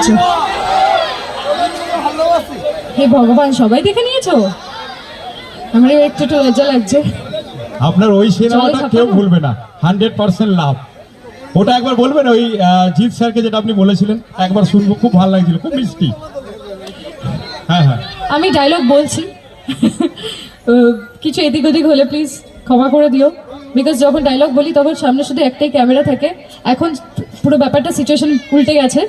বলছো? হে ভগবান, সবাই দেখে নিয়েছো? আমার একটু একটু লজ্জা লাগছে। আপনার ওই সিনেমাটা কেউ ভুলবে না, 100% লাভ। ওটা একবার বলবেন, ওই জিৎ স্যারকে যেটা আপনি বলেছিলেন, একবার শুনবো, খুব ভালো লাগছিল, খুব মিষ্টি। হ্যাঁ হ্যাঁ, আমি ডায়লগ বলছি, কিছু এদিক ওদিক হলে প্লিজ ক্ষমা করে দিও, বিকজ যখন ডায়লগ বলি তখন সামনে শুধু একটাই ক্যামেরা থাকে। এখন পুরো ব্যাপারটা সিচুয়েশন উল্টে গেছে।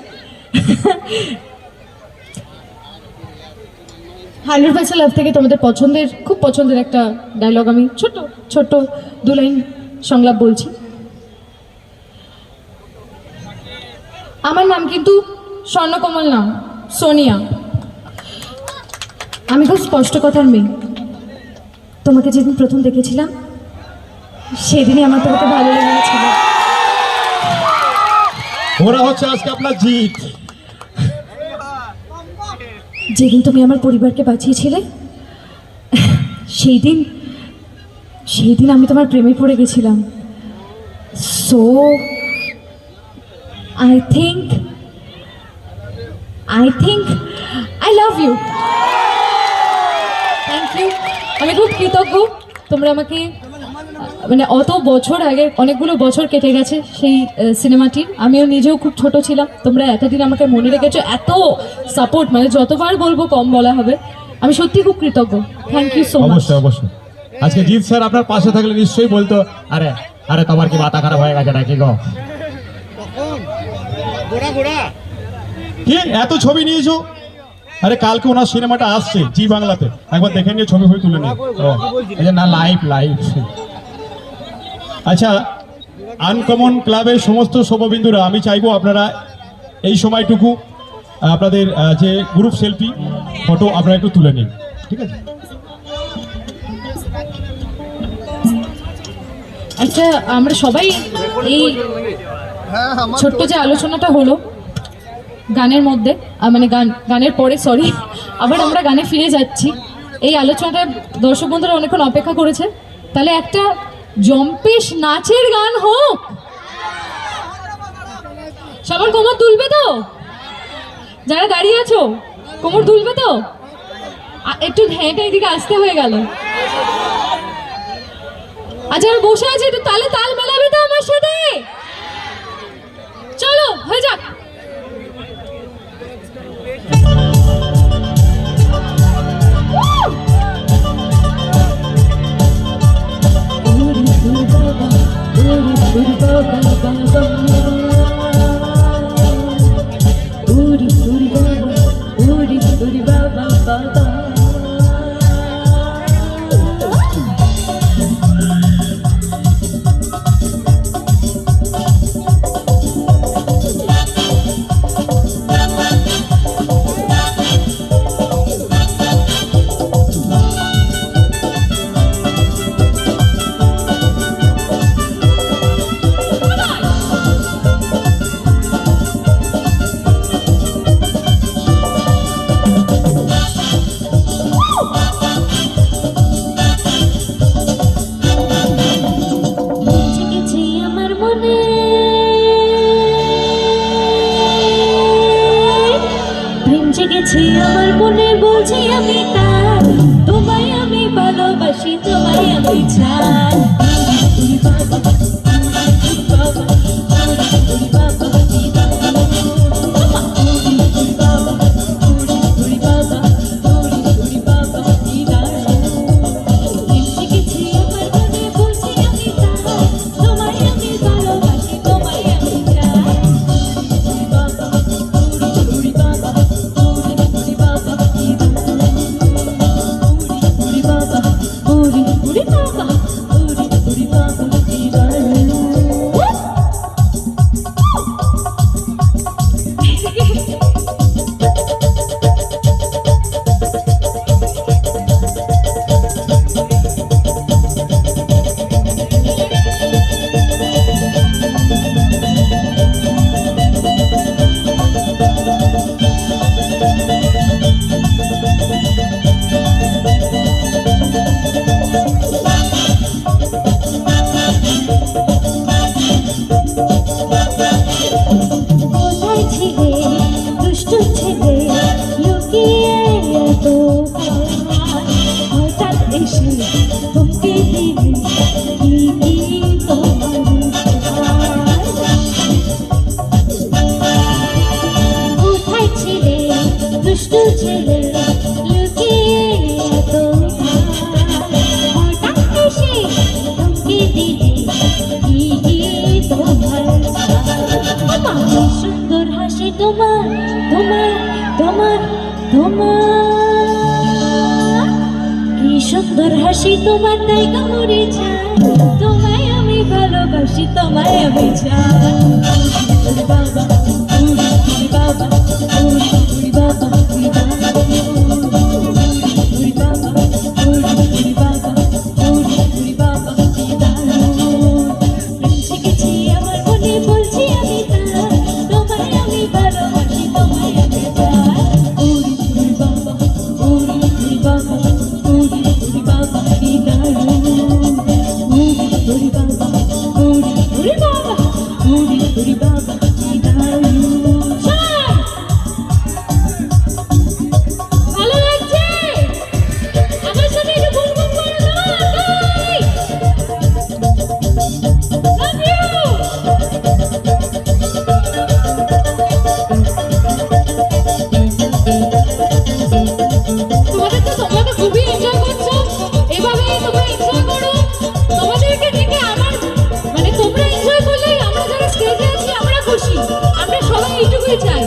100% লাভ থেকে তোমাদের পছন্দের, খুব পছন্দের একটা ডায়লগ আমি ছোট্ট ছোট্ট 2 লাইন সংলাপ বলছি। আমার নাম কিন্তু স্বর্ণকমল না, সোনিয়া। আমি খুব স্পষ্ট কথার মেয়ে। তোমাকে যেদিন প্রথম দেখেছিলাম সেদিনই আমার তোমাকে ভালো লেগেছিল। ওরা হচ্ছে আজকে আপনার জিৎ। যেদিন তুমি আমার পরিবারকে বাঁচিয়েছিলে সেই দিন আমি তোমার প্রেমে পড়ে গেছিলাম। So I think I love you. Thank you. আমি খুব কৃতজ্ঞ তোমরা আমাকে, মানে অত বছর আগে, অনেকগুলো বছর কেটে গেছে সেই সিনেমাটির, আমিও নিজেও খুব ছোট ছিলাম। তোমরা এতদিন আমাকে মনে রেখেছো, এত সাপোর্ট, মানে যতবার বলবো কম বলা হবে। আমি সত্যি খুব কৃতজ্ঞ। Thank you so much. অবশ্যই অবশ্যই। আজকে জিৎ স্যার আপনার পাশে থাকলে নিশ্চয়ই বলতো, আরে আরে তোমার কি মাথা খারাপ হয়ে গেছে নাকি গো? কি এত ছবি নিয়েছো? আরে কালকে ওনার সিনেমাটা আসছে জি বাংলাতে, একবার দেখে নিয়ে ছবি তুলে নিয়ে। এই যে না, লাইভ লাইভ। আচ্ছা, আনকমন ক্লাবের সমস্ত শোভাবিন্দুরা, আমি চাইবো আপনারা এই সময়টুকু আপনাদের যে গ্রুপ সেলফি ফটো আপনারা একটু তুলে নিন, ঠিক আছে? আচ্ছা, আমরা সবাই এই ছোট্ট যে আলোচনাটা হলো গানের মধ্যে, মানে গানের পরে, সরি, আবার আমরা গানে ফিরে যাচ্ছি। এই আলোচনাটা দর্শক বন্ধুরা অনেকক্ষণ অপেক্ষা করেছে, তাহলে একটা জম্পেশ নাচের গান হোক। সবার কোমর দুলবে তো? যারা দাঁড়িয়ে আছো কোমর দুলবে তো? একটু হ্যাঁটা এদিকে আসতে হয়ে গেল। আচ্ছা, আর বসে আছে, একটু তালে তাল মেলাবে তো আমার সাথে? চলো, হয়ে যাক। আমার মনে বলছি আমি তার, তোমায় আমি ভালোবাসি, তোমায় আমি চাই। ছেলে লুকিয়ে এত হঠাৎ এসে ধমকে দিলে কি তোমার আমার সুন্দর হাসি তোমার তোমার তোমার তোমার কি সুন্দর হাসি তোমার তাই কামড়ে যায় তোমায় আমি ভালোবাসি তোমায় আমি চাই ওরে বাবা ওরে বাবা ওরে বাবা ওরে বাবা ওরে বাবা ওরে বাবা ওরে বাবা প্রেম শিখেছি আমার মনে বলছি আমি তার তোমায় আমি ভালোবাসি তোমায় আমি চাই ওরে বাবা ওরে বাবা ওরে বাবা কি দারুণ ওরে বাবা ওরে বাবা ওরে বাবা কি দারুণ ভালো লাগছে আমার সাথে একটু গুনগুন করো না তাই লাভ ইউ তোমরা তো খুবই এনজয় করছো এভাবেই তোমরা এনজয় করো তোমাদেরকে দেখে আমার মানে তোমরা এনজয় করলেই আমরা যারা স্টেজে আছি আমরা খুশি আমরা সবাই এইটুকুই চাই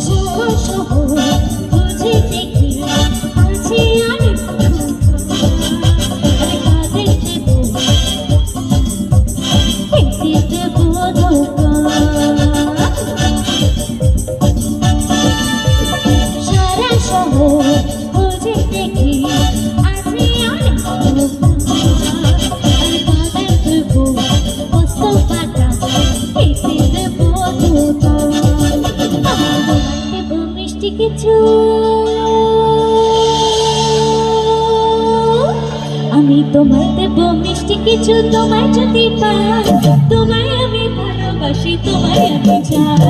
শহর শহর বুঝে দেখি আছি অনেক কাদের দেব একটি দেব ধোকা সারা শহর বুঝে দেখি আছি অনেক কাদের দেব বস্ত পাতা একটি দেব ধোকা দেব মিষ্টি কিছু আমি তোমায় দেব মিষ্টি কিছু তোমায় যদি পাই তোমায় আমি ভালোবাসি তোমায় আমি চাই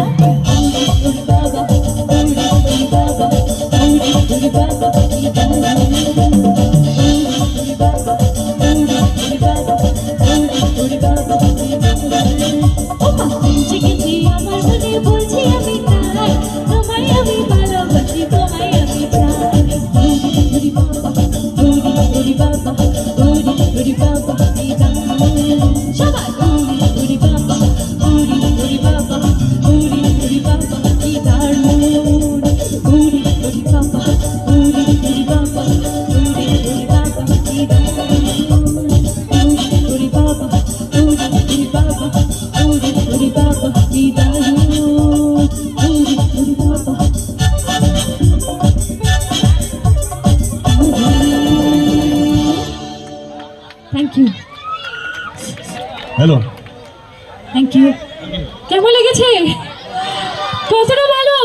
ওরে বাবা ওরে বাবা ওরে বাবা কি দারুণ ওরে বাবা ওরে বাবা ওরে বাবা কি দারুণ ও মা শিখেছি আমার মনে বলছি আমি তাই তোমায় আমি ভালোবাসি তোমায় আমি চাই ওরে বাবা ওরে বাবা ওরে বাবা কি দারুণ সবাই ওরে বাবা ওরে বাবা ওরে বাবা কি দারুণ ওরে বাবা ওরে বাবা কি দারুণ ওরে বাবা ওরে বাবা কি দারুণ ওরে বাবা thank you hello thank you কেমন লেগেছে কতটা ভালো